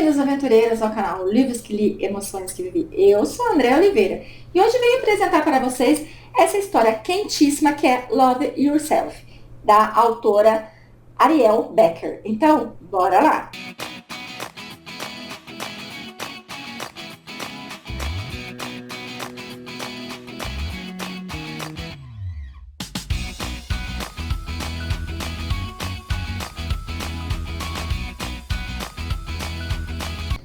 Bem-vindos, aventureiros, ao canal Livros que Li, Emoções que Vivi. Eu sou a Andréa Oliveira e hoje venho apresentar para vocês essa história quentíssima que é Love Yourself, da autora Ariel Becker. Então, bora lá!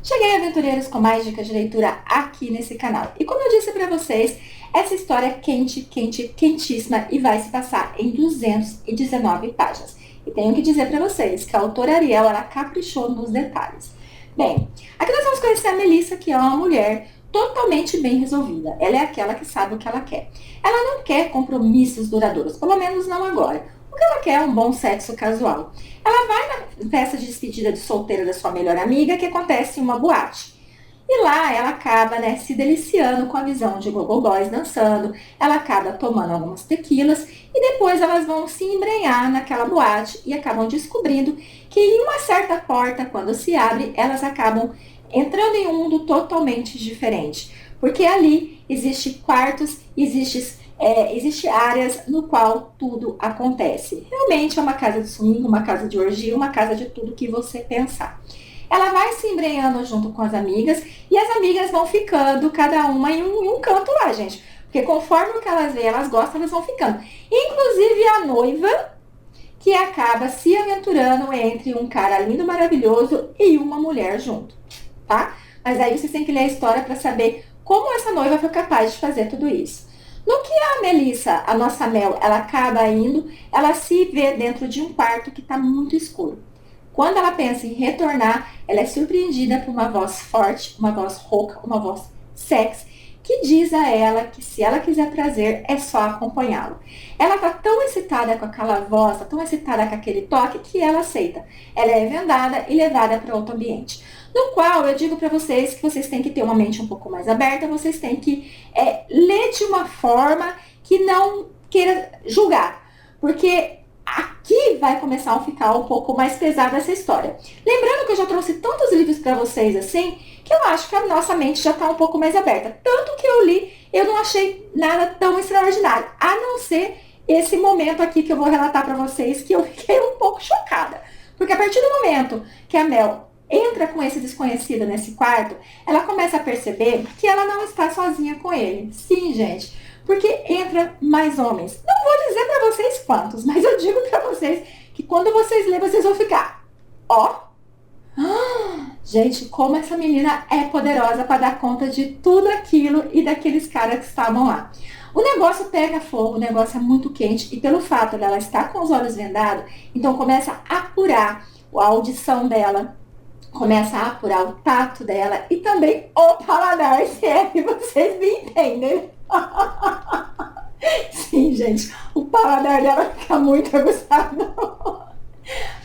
Cheguei, aventureiros, com mais dicas de leitura aqui nesse canal. E como eu disse para vocês, essa história é quentíssima e vai se passar em 219 páginas. E tenho que dizer para vocês que a autora Ariel, ela caprichou nos detalhes. Bem, aqui nós vamos conhecer a Melissa, que é uma mulher totalmente bem resolvida. Ela é aquela que sabe o que ela quer. Ela não quer compromissos duradouros, pelo menos não agora. O que ela quer é um bom sexo casual. Ela vai na festa de despedida de solteira da sua melhor amiga, que acontece em uma boate. E lá ela acaba, se deliciando com a visão de gogo boys dançando. Ela acaba tomando algumas tequilas e depois elas vão se embrenhar naquela boate e acabam descobrindo que em uma certa porta, quando se abre, elas acabam entrando em um mundo totalmente diferente. Porque ali existe quartos, existe áreas no qual tudo acontece. Realmente é uma casa de swing, uma casa de orgia, uma casa de tudo que você pensar. Ela vai se embrenhando junto com as amigas e as amigas vão ficando cada uma em um canto lá, gente. Porque conforme o que elas veem, elas gostam, elas vão ficando. Inclusive a noiva, que acaba se aventurando entre um cara lindo, maravilhoso e uma mulher junto, tá? Mas aí vocês têm que ler a história para saber como essa noiva foi capaz de fazer tudo isso. No que a Melissa, a nossa Mel, ela acaba indo, ela se vê dentro de um quarto que está muito escuro. Quando ela pensa em retornar, ela é surpreendida por uma voz forte, uma voz rouca, uma voz sexy, que diz a ela que se ela quiser trazer, é só acompanhá-lo. Ela está tão excitada com aquela voz, está tão excitada com aquele toque, que ela aceita. Ela é vendada e levada para outro ambiente. No qual eu digo para vocês que vocês têm que ter uma mente um pouco mais aberta, vocês têm que ler de uma forma que não queira julgar. Porque aqui vai começar a ficar um pouco mais pesada essa história. Lembrando que eu já trouxe tantos livros para vocês assim, que eu acho que a nossa mente já está um pouco mais aberta. Tanto que eu li, eu não achei nada tão extraordinário, a não ser esse momento aqui que eu vou relatar para vocês, que eu fiquei um pouco chocada. Porque a partir do momento que a Mel entra com esse desconhecido nesse quarto, ela começa a perceber que ela não está sozinha com ele. Sim, gente, porque entra mais homens. Não vou dizer para vocês quantos, mas eu digo para vocês que quando vocês lerem, vocês vão ficar, ó. Gente, como essa menina é poderosa para dar conta de tudo aquilo e daqueles caras que estavam lá. O negócio pega fogo, o negócio é muito quente e pelo fato dela estar com os olhos vendados, então começa a apurar a audição dela, começa a apurar o tato dela e também o paladar, se é que vocês me entendem. Sim, gente, o paladar dela fica muito aguçado.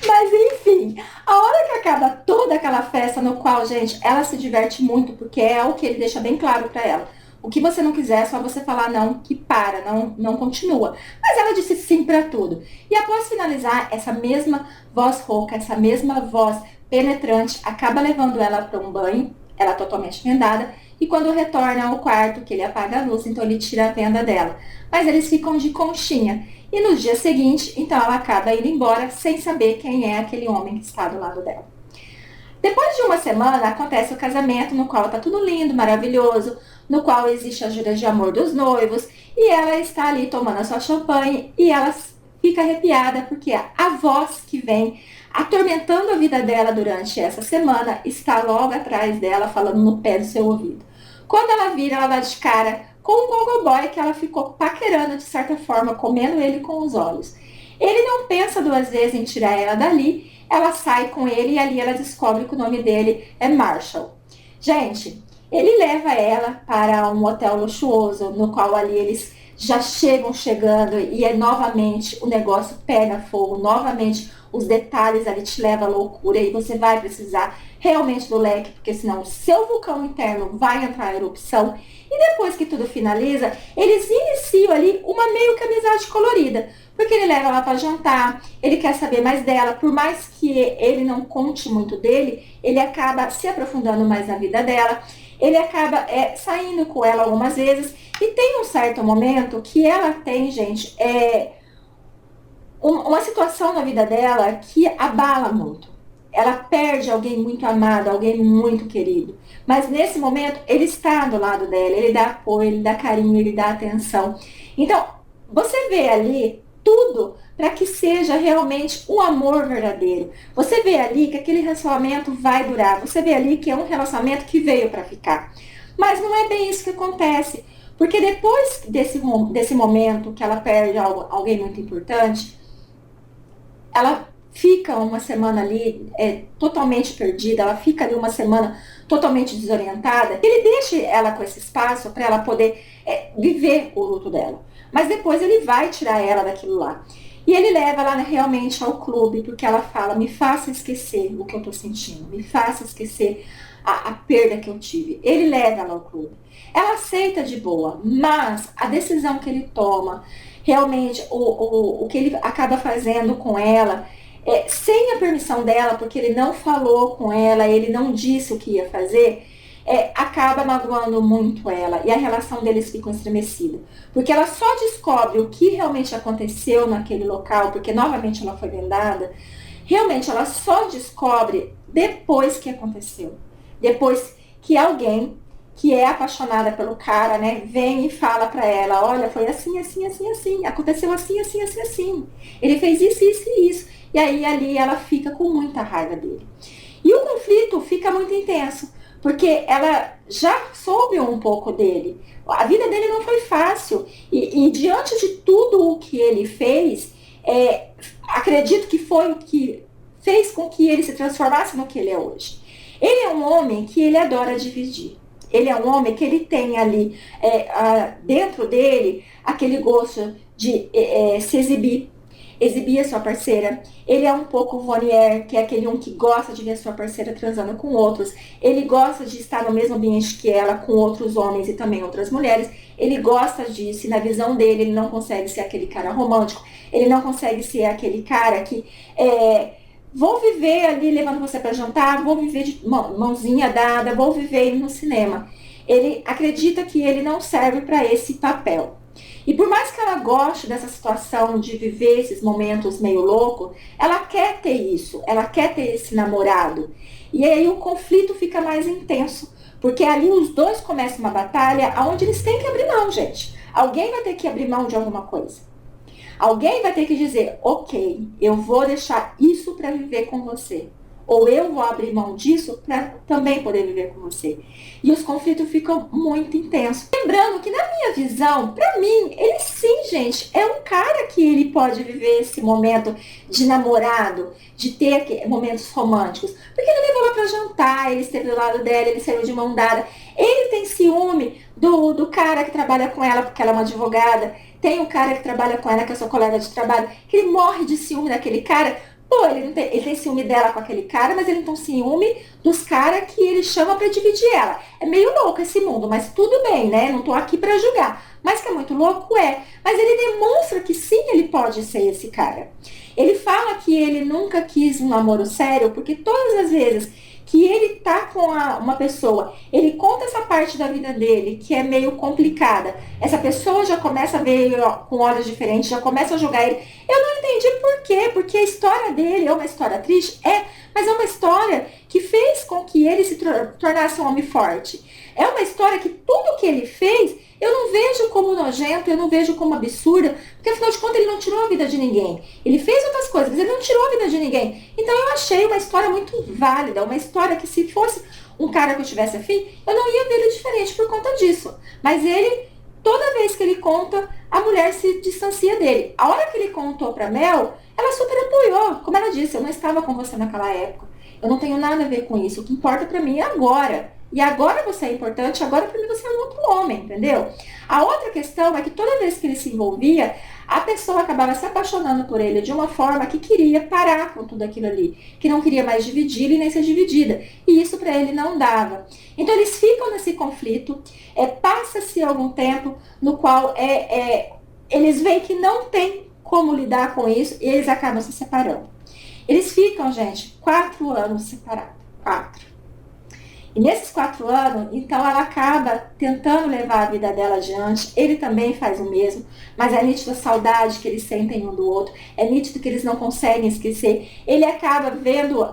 Mas enfim, a hora que acaba toda aquela festa no qual, gente, ela se diverte muito, porque é o que ele deixa bem claro pra ela. O que você não quiser, é só você falar não, que para, não continua. Mas ela disse sim pra tudo. E após finalizar, essa mesma voz rouca, essa mesma voz penetrante, acaba levando ela para um banho, ela totalmente vendada, e quando retorna ao quarto, que ele apaga a luz, então ele tira a venda dela. Mas eles ficam de conchinha. E no dia seguinte, então ela acaba indo embora sem saber quem é aquele homem que está do lado dela. Depois de uma semana, acontece o casamento, no qual tá tudo lindo, maravilhoso, no qual existe a jura de amor dos noivos, e ela está ali tomando a sua champanhe, e ela fica arrepiada, porque a voz que vem atormentando a vida dela durante essa semana está logo atrás dela, falando no pé do seu ouvido. Quando ela vira, ela dá de cara com um gogo boy que ela ficou paquerando de certa forma, comendo ele com os olhos. Ele não pensa duas vezes em tirar ela dali, ela sai com ele e ali ela descobre que o nome dele é Marshall. Gente, ele leva ela para um hotel luxuoso, no qual ali eles já chegam chegando e é novamente o negócio pega fogo, novamente os detalhes ali te levam à loucura e você vai precisar realmente do leque, porque senão o seu vulcão interno vai entrar em erupção. E depois que tudo finaliza, eles iniciam ali uma meio que amizade colorida, porque ele leva ela para jantar, ele quer saber mais dela, por mais que ele não conte muito dele, ele acaba se aprofundando mais na vida dela, ele acaba saindo com ela algumas vezes, e tem um certo momento que ela tem, gente, uma situação na vida dela que abala muito. Ela perde alguém muito amado, alguém muito querido. Mas nesse momento, ele está do lado dela, ele dá apoio, ele dá carinho, ele dá atenção. Então, você vê ali tudo para que seja realmente um amor verdadeiro. Você vê ali que aquele relacionamento vai durar. Você vê ali que é um relacionamento que veio para ficar. Mas não é bem isso que acontece. Porque depois desse momento que ela perde alguém muito importante, ela fica uma semana ali totalmente perdida, ela fica ali uma semana totalmente desorientada. Ele deixa ela com esse espaço para ela poder viver o luto dela. Mas depois ele vai tirar ela daquilo lá. E ele leva ela realmente ao clube, porque ela fala, me faça esquecer o que eu estou sentindo, me faça esquecer a perda que eu tive. Ele leva ela ao clube. Ela aceita de boa, mas a decisão que ele toma, realmente o que ele acaba fazendo com ela, sem a permissão dela, porque ele não falou com ela, ele não disse o que ia fazer, acaba magoando muito ela e a relação deles fica estremecida. Porque ela só descobre o que realmente aconteceu naquele local, porque novamente ela foi vendada, realmente ela só descobre depois que aconteceu. Depois que alguém que é apaixonada pelo cara, né, vem e fala pra ela, olha, foi assim, assim, assim, assim, aconteceu assim, assim, assim, assim. Ele fez isso, isso e isso. E aí ali ela fica com muita raiva dele. E o conflito fica muito intenso, porque ela já soube um pouco dele. A vida dele não foi fácil. E diante de tudo o que ele fez, acredito que foi o que fez com que ele se transformasse no que ele é hoje. Ele é um homem que ele adora dividir. Ele é um homem que ele tem ali dentro dele aquele gosto de se exibir a sua parceira. Ele é um pouco voyeur, que é aquele um que gosta de ver a sua parceira transando com outros. Ele gosta de estar no mesmo ambiente que ela, com outros homens e também outras mulheres. Ele gosta disso, e na visão dele, ele não consegue ser aquele cara romântico. Ele não consegue ser aquele cara que... vou viver ali levando você para jantar, vou viver de mãozinha dada, vou viver indo no cinema. Ele acredita que ele não serve para esse papel. E por mais que ela goste dessa situação de viver esses momentos meio loucos, ela quer ter isso, ela quer ter esse namorado. E aí o conflito fica mais intenso, porque ali os dois começam uma batalha onde eles têm que abrir mão, gente. Alguém vai ter que abrir mão de alguma coisa. Alguém vai ter que dizer, ok, eu vou deixar isso para viver com você. Ou eu vou abrir mão disso para também poder viver com você. E os conflitos ficam muito intensos. Lembrando que na minha visão, para mim, ele sim, gente, é um cara que ele pode viver esse momento de namorado, de ter momentos românticos. Porque ele levou ela para jantar, ele esteve do lado dela, ele saiu de mão dada. Ele tem ciúme do cara que trabalha com ela, porque ela é uma advogada. Tem um cara que trabalha com ela, que é sua colega de trabalho, que ele morre de ciúme daquele cara. Pô, ele tem ciúme dela com aquele cara, mas ele não tem ciúme dos caras que ele chama pra dividir ela. É meio louco esse mundo, mas tudo bem, né? Não tô aqui pra julgar. Mas que é muito louco, é. Mas ele demonstra que sim, ele pode ser esse cara. Ele fala que ele nunca quis um namoro sério, porque todas as vezes que ele tá com uma pessoa, ele conta essa parte da vida dele, que é meio complicada. Essa pessoa já começa a ver ele com olhos diferentes, já começa a julgar ele. Eu não entendi por quê, porque a história dele é uma história triste, mas é uma história que fez com que ele se tornasse um homem forte. É uma história que tudo que ele fez, eu não vejo como nojento, eu não vejo como absurda, porque afinal de contas ele não tirou a vida de ninguém. Ele fez outras coisas, mas ele não tirou a vida de ninguém. Então eu achei uma história muito válida, uma história que se fosse um cara que eu tivesse afim, eu não ia ver ele diferente por conta disso. Mas ele, toda vez que ele conta, a mulher se distancia dele. A hora que ele contou pra Mel, ela super apoiou. Como ela disse, eu não estava com você naquela época. Eu não tenho nada a ver com isso. O que importa pra mim é agora. E agora você é importante, agora para mim você é um outro homem, entendeu? A outra questão é que toda vez que ele se envolvia, a pessoa acabava se apaixonando por ele de uma forma que queria parar com tudo aquilo ali, que não queria mais dividir e nem ser dividida. E isso para ele não dava. Então eles ficam nesse conflito, passa-se algum tempo no qual eles veem que não tem como lidar com isso e eles acabam se separando. Eles ficam, gente, 4 anos separados. 4. E nesses 4 anos, então ela acaba tentando levar a vida dela adiante, ele também faz o mesmo, mas é nítido a saudade que eles sentem um do outro, é nítido que eles não conseguem esquecer, ele acaba vendo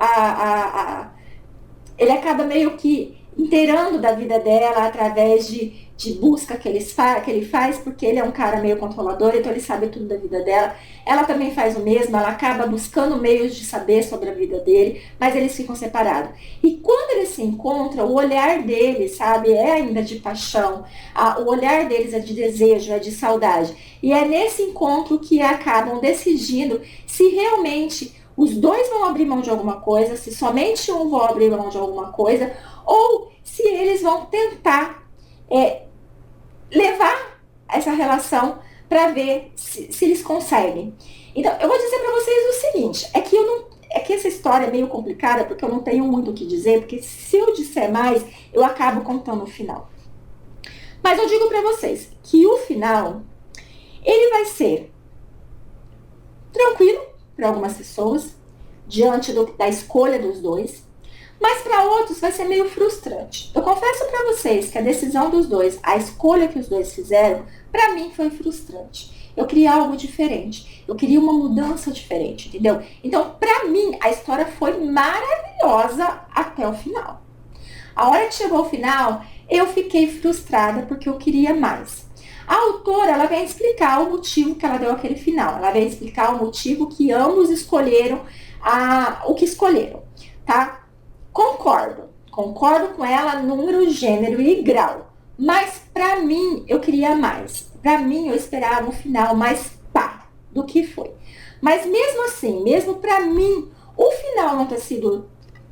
ele acaba meio que inteirando da vida dela através de busca que ele faz, porque ele é um cara meio controlador, então ele sabe tudo da vida dela. Ela também faz o mesmo, ela acaba buscando meios de saber sobre a vida dele, mas eles ficam separados. E quando eles se encontram, o olhar deles, sabe, é ainda de paixão, o olhar deles é de desejo, é de saudade. E é nesse encontro que acabam decidindo se realmente os dois vão abrir mão de alguma coisa, se somente um vai abrir mão de alguma coisa, ou se eles vão tentar levar essa relação para ver se eles conseguem. Então, eu vou dizer para vocês o seguinte, é que essa história é meio complicada, porque eu não tenho muito o que dizer, porque se eu disser mais, eu acabo contando o final. Mas eu digo para vocês que o final, ele vai ser tranquilo para algumas pessoas, diante da escolha dos dois, mas para outros vai ser meio frustrante. Eu confesso para vocês que a decisão dos dois, a escolha que os dois fizeram, para mim foi frustrante. Eu queria algo diferente, eu queria uma mudança diferente, entendeu? Então, para mim, a história foi maravilhosa até o final. A hora que chegou ao final, eu fiquei frustrada porque eu queria mais. A autora, ela vem explicar o motivo que ela deu aquele final. Ela vem explicar o motivo que ambos escolheram o que escolheram, tá? Concordo com ela, número, gênero e grau. Mas pra mim, eu queria mais. Pra mim, eu esperava um final mais pá do que foi. Mas mesmo assim, mesmo pra mim, o final não ter sido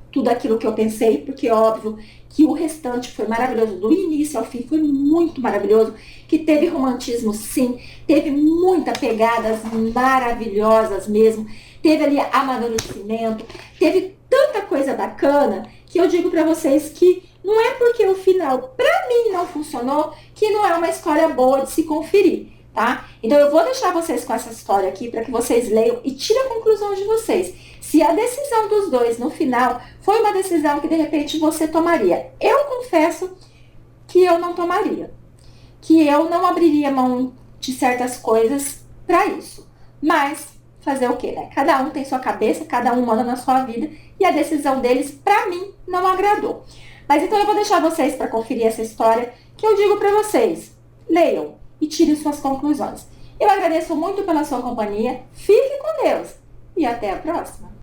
tudo aquilo que eu pensei, porque óbvio que o restante foi maravilhoso, do início ao fim foi muito maravilhoso, que teve romantismo sim, teve muitas pegadas maravilhosas mesmo, teve ali amadurecimento, teve tanta coisa bacana, que eu digo pra vocês que não é porque o final pra mim não funcionou, que não é uma história boa de se conferir, tá? Então eu vou deixar vocês com essa história aqui para que vocês leiam e tirem a conclusão de vocês. Se a decisão dos dois no final foi uma decisão que de repente você tomaria. Eu confesso que eu não tomaria. Que eu não abriria mão de certas coisas para isso. Mas fazer o quê, né? Cada um tem sua cabeça, cada um manda na sua vida e a decisão deles, para mim, não agradou. Mas então eu vou deixar vocês para conferir essa história que eu digo para vocês. Leiam e tirem suas conclusões. Eu agradeço muito pela sua companhia. Fique com Deus e até a próxima.